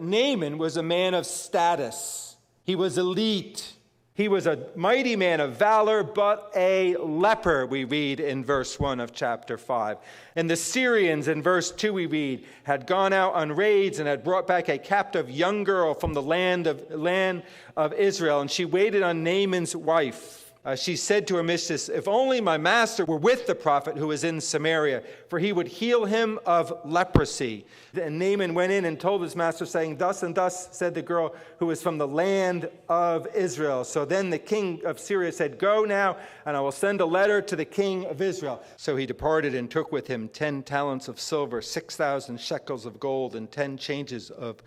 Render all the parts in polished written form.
Naaman was a man of status. He was elite. He was a mighty man of valor, but a leper, we read in verse 1 of chapter 5. And the Syrians, in verse 2, we read, had gone out on raids and had brought back a captive young girl from the land of Israel. And she waited on Naaman's wife. She said to her mistress, "If only my master were with the prophet who is in Samaria, for he would heal him of leprosy." And Naaman went in and told his master, saying, "Thus and thus said the girl who was from the land of Israel." So then the king of Syria said, "Go now, and I will send a letter to the king of Israel." So he departed and took with him 10 talents of silver, 6,000 shekels of gold, and 10 changes of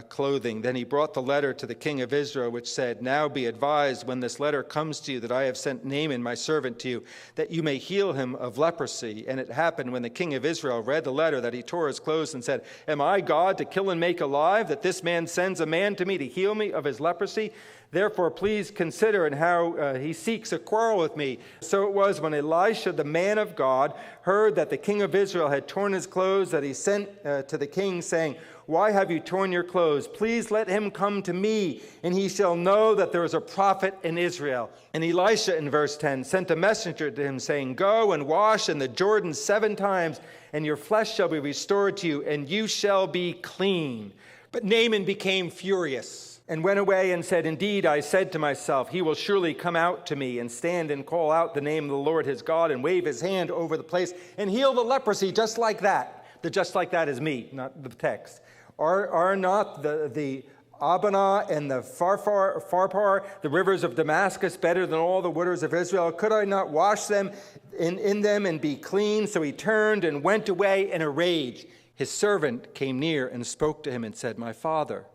clothing. Then he brought the letter to the king of Israel, which said, "Now be advised when this letter comes to you that I have sent Naaman my servant to you, that you may heal him of leprosy." And it happened when the king of Israel read the letter that he tore his clothes and said, "Am I God to kill and make alive, that this man sends a man to me to heal me of his leprosy? Therefore, please consider and how he seeks a quarrel with me." So it was when Elisha, the man of God, heard that the king of Israel had torn his clothes, that he sent to the king, saying, "Why have you torn your clothes? Please let him come to me, and he shall know that there is a prophet in Israel." And Elisha, in verse 10, sent a messenger to him, saying, "Go and wash in the Jordan 7 times, and your flesh shall be restored to you, and you shall be clean." But Naaman became furious and went away and said, "Indeed, I said to myself, he will surely come out to me and stand and call out the name of the Lord his God and wave his hand over the place and heal the leprosy just like that." The "just like that" is me, not the text. Are not the Abana and the Pharpar, the rivers of Damascus, better than all the waters of Israel? Could I not wash them in them and be clean? So he turned and went away in a rage. His servant came near and spoke to him and said, "My father,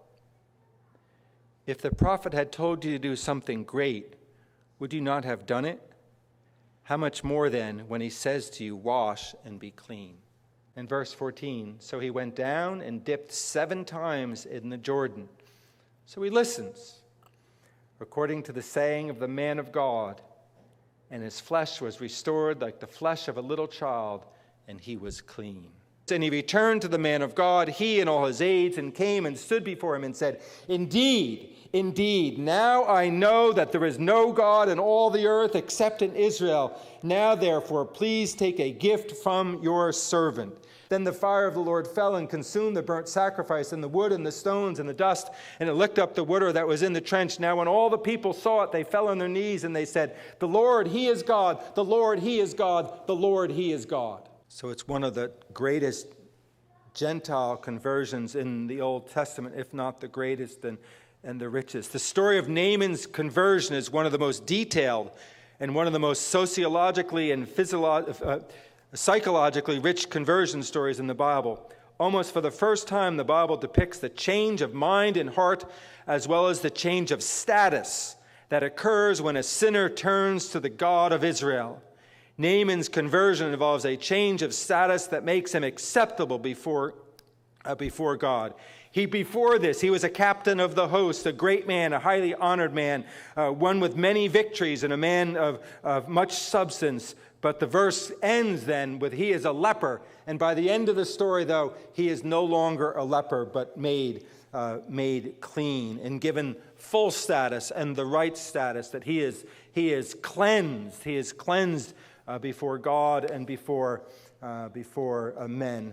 if the prophet had told you to do something great, would you not have done it? How much more then when he says to you, 'Wash and be clean'?" In verse 14, so he went down and dipped 7 times in the Jordan. So he listens, according to the saying of the man of God, and his flesh was restored like the flesh of a little child, and he was clean. And he returned to the man of God, he and all his aides, and came and stood before him and said, "Indeed, indeed, now I know that there is no God in all the earth except in Israel. Now, therefore, please take a gift from your servant." Then the fire of the Lord fell and consumed the burnt sacrifice and the wood and the stones and the dust, and it licked up the water that was in the trench. Now when all the people saw it, they fell on their knees and they said, "The Lord, he is God. The Lord, he is God. The Lord, he is God." So it's one of the greatest Gentile conversions in the Old Testament, if not the greatest and the richest. The story of Naaman's conversion is one of the most detailed and one of the most sociologically and psychologically rich conversion stories in the Bible. Almost for the first time, the Bible depicts the change of mind and heart, as well as the change of status that occurs when a sinner turns to the God of Israel. Naaman's conversion involves a change of status that makes him acceptable before God. Before this, he was a captain of the host, a great man, a highly honored man, one with many victories and a man of much substance. But the verse ends then with he is a leper. And by the end of the story, though, he is no longer a leper, but made clean and given full status and the right status, that he is cleansed. He is cleansed before God and before men.